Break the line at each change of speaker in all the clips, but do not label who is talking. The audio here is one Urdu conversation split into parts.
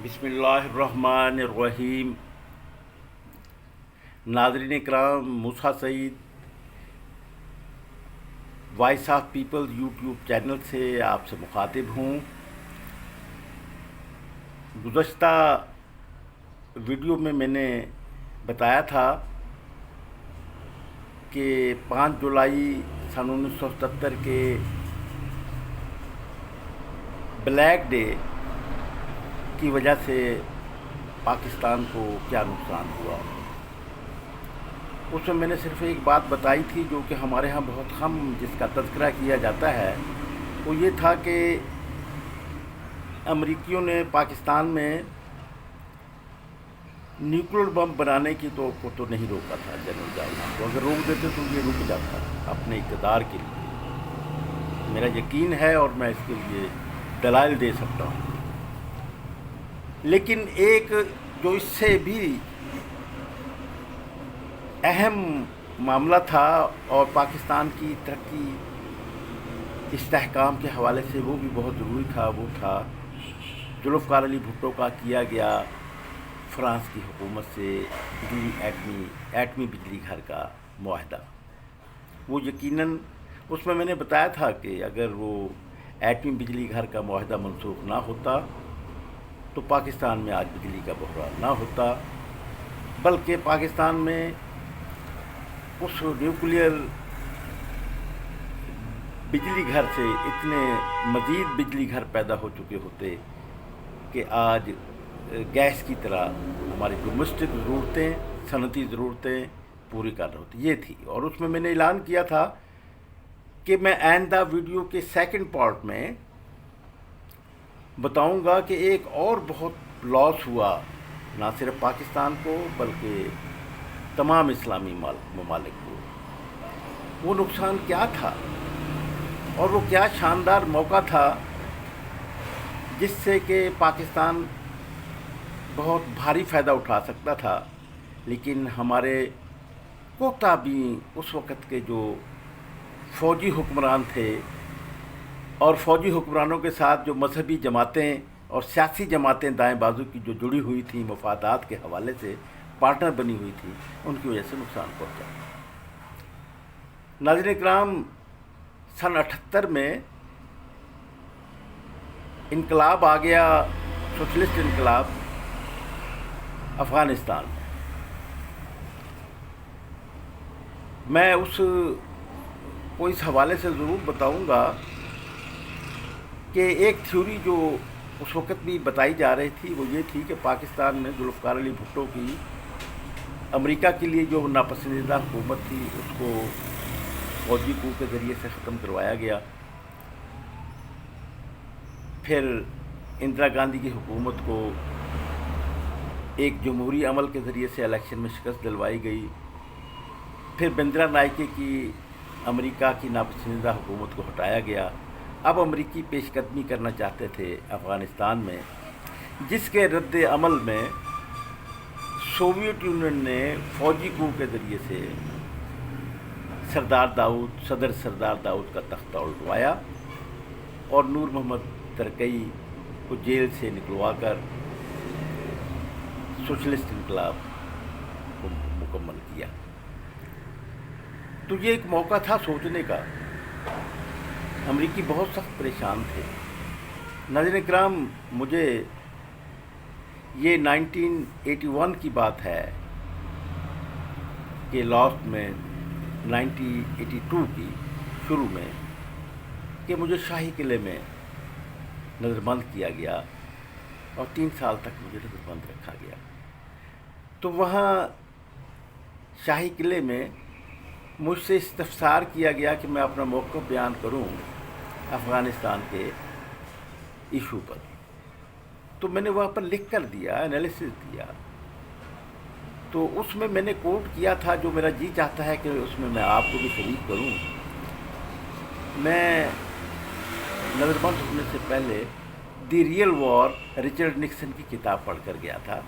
بسم اللہ الرحمن الرحیم۔ ناظرین کرام، Musa Saeed voice of people YouTube channel سے آپ سے مخاطب ہوں۔ گزشتہ ویڈیو میں نے بتایا تھا کہ 5 جولائی سن 1977 کے بلیک ڈے کی وجہ سے پاکستان کو کیا نقصان ہوا۔ اس میں نے صرف ایک بات بتائی تھی جو کہ ہمارے ہاں بہت کم جس کا تذکرہ کیا جاتا ہے، وہ یہ تھا کہ امریکیوں نے پاکستان میں نیوکلیر بم بنانے کی کو تو نہیں روکا تھا جنرل جاوید کو۔ اگر روک دیتے تو یہ رک جاتا اپنے اقتدار کے لیے، میرا یقین ہے اور میں اس کے لیے دلائل دے سکتا ہوں۔ لیکن ایک جو اس سے بھی اہم معاملہ تھا اور پاکستان کی ترقی استحکام کے حوالے سے وہ بھی بہت ضروری تھا، وہ تھا ذوالفقار علی بھٹو کا کیا گیا فرانس کی حکومت سے ایٹمی بجلی گھر کا معاہدہ۔ وہ یقیناً اس میں نے بتایا تھا کہ اگر وہ ایٹمی بجلی گھر کا معاہدہ منسوخ نہ ہوتا تو پاکستان میں آج بجلی کا بحران نہ ہوتا، بلکہ پاکستان میں اس نیوکلیئر بجلی گھر سے اتنے مزید بجلی گھر پیدا ہو چکے ہوتے کہ آج گیس کی طرح ہماری ڈومیسٹک ضرورتیں، صنعتی ضرورتیں پوری کر رہے ہوتی۔ یہ تھی، اور اس میں نے اعلان کیا تھا کہ میں آئندہ ویڈیو کے سیکنڈ پارٹ میں بتاؤں گا کہ ایک اور بہت لاس ہوا نہ صرف پاکستان کو بلکہ تمام اسلامی ممالک کو۔ وہ نقصان کیا تھا اور وہ کیا شاندار موقع تھا جس سے کہ پاکستان بہت بھاری فائدہ اٹھا سکتا تھا، لیکن ہمارے کوتا بھی اس وقت کے جو فوجی حکمران تھے اور فوجی حکمرانوں کے ساتھ جو مذہبی جماعتیں اور سیاسی جماعتیں دائیں بازو کی جو جڑی ہوئی تھیں، مفادات کے حوالے سے پارٹنر بنی ہوئی تھی، ان کی وجہ سے نقصان پہنچا۔ ناظرین کرام، سن 78 میں انقلاب آ گیا، سوشلسٹ انقلاب افغانستان میں۔ میں اس حوالے سے ضرور بتاؤں گا کہ ایک تھیوری جو اس وقت بھی بتائی جا رہی تھی وہ یہ تھی کہ پاکستان میں ذوالفقار علی بھٹو کی امریکہ کے لیے جو ناپسندیدہ حکومت تھی اس کو فوجی کو کے ذریعے سے ختم کروایا گیا۔ پھر اندرا گاندھی کی حکومت کو ایک جمہوری عمل کے ذریعے سے الیکشن میں شکست دلوائی گئی۔ پھر بندرا نائکے کی امریکہ کی ناپسندیدہ حکومت کو ہٹایا گیا۔ اب امریکی پیش قدمی کرنا چاہتے تھے افغانستان میں، جس کے رد عمل میں سوویت یونین نے فوجی کو کے ذریعے سے صدر سردار داؤد کا تختہ الٹوایا اور نور محمد ترکی کو جیل سے نکلوا کر سوشلسٹ انقلاب کو مکمل کیا۔ تو یہ ایک موقع تھا سوچنے کا۔ امریکی بہت سخت پریشان تھے۔ ناظرین کرام، مجھے یہ 1981 کی بات ہے کہ لاسٹ میں 1982 کی شروع میں کہ مجھے شاہی قلعے میں نظر بند کیا گیا اور 3 سال تک مجھے نظر بند رکھا گیا۔ تو وہاں شاہی قلعے میں مجھ سے استفسار کیا گیا کہ میں اپنا موقف بیان کروں افغانستان کے ایشو پر۔ تو میں نے وہاں پر لکھ کر دیا، انالیسس دیا۔ تو اس میں نے کوٹ کیا تھا جو میرا جی چاہتا ہے کہ اس میں آپ کو بھی شریک کروں۔ میں نظر بند ہونے سے پہلے the real war Richard Nixon کی کتاب پڑھ کر گیا تھا۔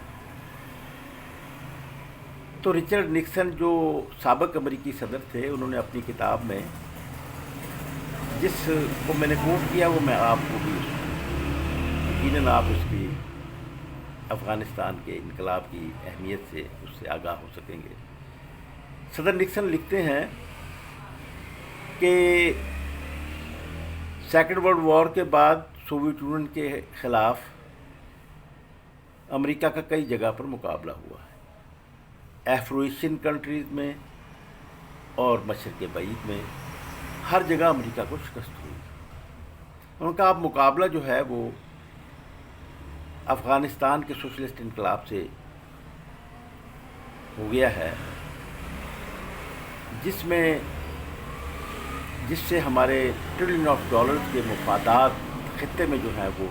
تو رچرڈ نکسن جو سابق امریکی صدر تھے، انہوں نے اپنی کتاب میں جس کو میں نے کوٹ کیا وہ میں آپ کو بھی یقیناً آپ اس کی افغانستان کے انقلاب کی اہمیت سے اس سے آگاہ ہو سکیں گے۔ صدر نکسن لکھتے ہیں کہ سیکنڈ ورلڈ وار کے بعد سوویت یونین کے خلاف امریکہ کا کئی جگہ پر مقابلہ ہوا ہے، افرو ایشین کنٹریز میں اور مشرق بعید میں، ہر جگہ امریکہ کو شکست ہوئی۔ ان کا اب مقابلہ جو ہے وہ افغانستان کے سوشلسٹ انقلاب سے ہو گیا ہے، جس سے ہمارے ٹریلین آف ڈالرز کے مفادات خطے میں جو ہیں وہ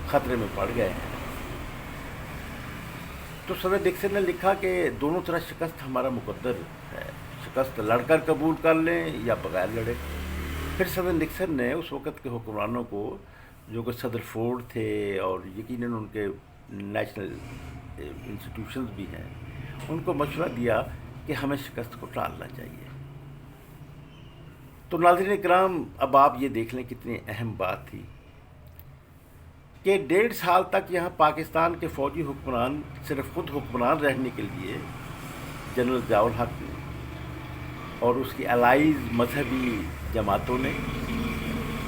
خطرے میں پڑ گئے ہیں۔ تو صدر نکسن نے لکھا کہ دونوں طرح شکست ہمارا مقدر ہے، شکست لڑ کر قبول کر لیں یا بغیر لڑے۔ پھر صدر نکسن نے اس وقت کے حکمرانوں کو، جو کہ صدر فورڈ تھے اور یقیناً ان کے نیشنل انسٹیٹیوشنز بھی ہیں، ان کو مشورہ دیا کہ ہمیں شکست کو ٹالنا چاہیے۔ تو ناظرین کرام، اب آپ یہ دیکھ لیں کتنی اہم بات تھی کہ 1.5 سال تک یہاں پاکستان کے فوجی حکمران صرف خود حکمران رہنے کے لیے جنرل ضیاء الحق اور اس کی الائز مذہبی جماعتوں نے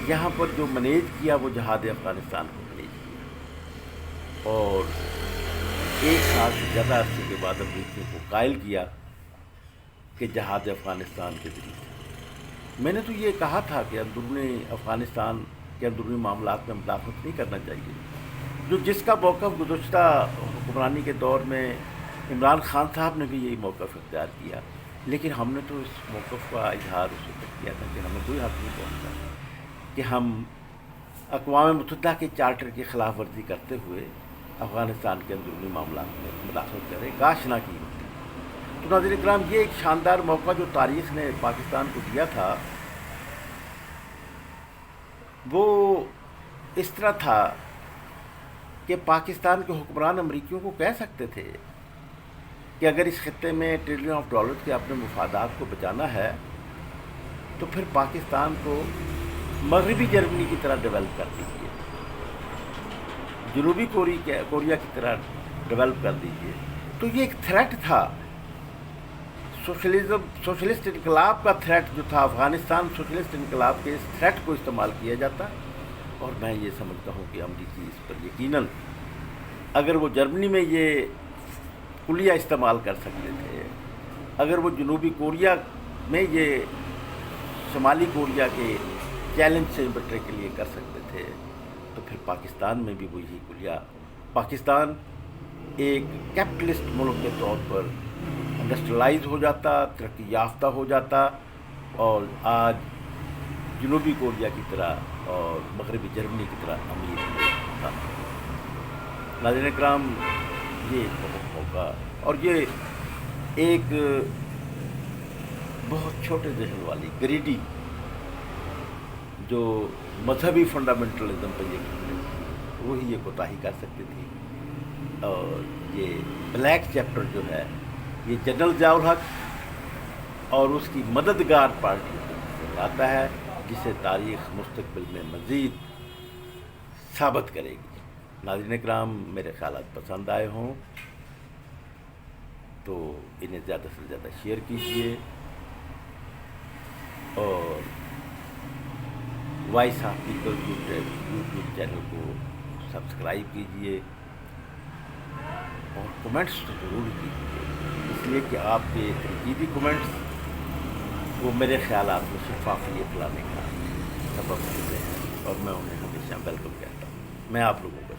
یہاں پر جو مینیج کیا وہ جہاد افغانستان کو مینیج کیا، اور 1 سال سے زیادہ عرصے کے بعد امریکیوں کو قائل کیا کہ جہاد افغانستان کے ذریعے سے۔ میں نے تو یہ کہا تھا کہ اندرونی افغانستان کے اندرونی معاملات میں مداخلت نہیں کرنا چاہیے، جس کا موقف گزشتہ حکمرانی کے دور میں عمران خان صاحب نے بھی یہی موقف اختیار کیا، لیکن ہم نے تو اس موقف کا اظہار اس وقت کیا تھا کہ ہمیں کوئی حق نہیں پہنچتا کہ ہم اقوام متحدہ کے چارٹر کی خلاف ورزی کرتے ہوئے افغانستان کے اندرونی معاملات میں مداخلت کریں، کاش نہ کی ہوتی۔ تو ناظرین کرام، یہ ایک شاندار موقع جو تاریخ نے پاکستان کو دیا تھا، وہ اس طرح تھا کہ پاکستان کے حکمران امریکیوں کو کہہ سکتے تھے کہ اگر اس خطے میں ٹریلین آف ڈالرز کے اپنے مفادات کو بچانا ہے تو پھر پاکستان کو مغربی جرمنی کی طرح ڈیولپ کر دیجیے، جنوبی کوریا کی طرح ڈیولپ کر دیجیے۔ تو یہ ایک تھریٹ تھا، سوشلسٹ انقلاب کا تھریٹ جو تھا، افغانستان سوشلسٹ انقلاب کے اس تھریٹ کو استعمال کیا جاتا، اور میں یہ سمجھتا ہوں کہ امریکی اس پر یقیناً اگر وہ جرمنی میں یہ کلیہ استعمال کر سکتے تھے، اگر وہ جنوبی کوریا میں یہ شمالی کوریا کے چیلنج سے نمٹنے کے لیے کر سکتے تھے، تو پھر پاکستان میں بھی وہی کلیہ، پاکستان ایک کیپٹلسٹ ملک کے طور پر انڈسٹریلائز ہو جاتا، ترقی یافتہ ہو جاتا، اور آج جنوبی کوریا کی طرح اور مغربی جرمنی کی طرح امیر ہوتا۔ ناظرین کرام، یہ ایک بہت موقع، اور یہ ایک بہت چھوٹے ذہن والی گریڈی جو مذہبی فنڈامنٹلزم پہ وہی یہ کوتاہی کر سکتی تھی، اور یہ بلیک چیپٹر جو ہے یہ جنرل ضیاء الحق اور اس کی مددگار پارٹی سے آتا ہے، جسے تاریخ مستقبل میں مزید ثابت کرے گی۔ ناظرین کرام، میرے خیالات پسند آئے ہوں تو انہیں زیادہ سے زیادہ شیئر کیجیے، اور voice of people YouTube channel کو سبسکرائب کیجیے، اور کمنٹس تو ضرور کیجیے، اس لیے کہ آپ کے تنقیدی کمنٹس وہ میرے خیالات میں شفافیت لانے کا سبب ہوتے ہیں، اور میں انہیں ہمیشہ ویلکم کہتا ہوں۔ میں آپ لوگوں کو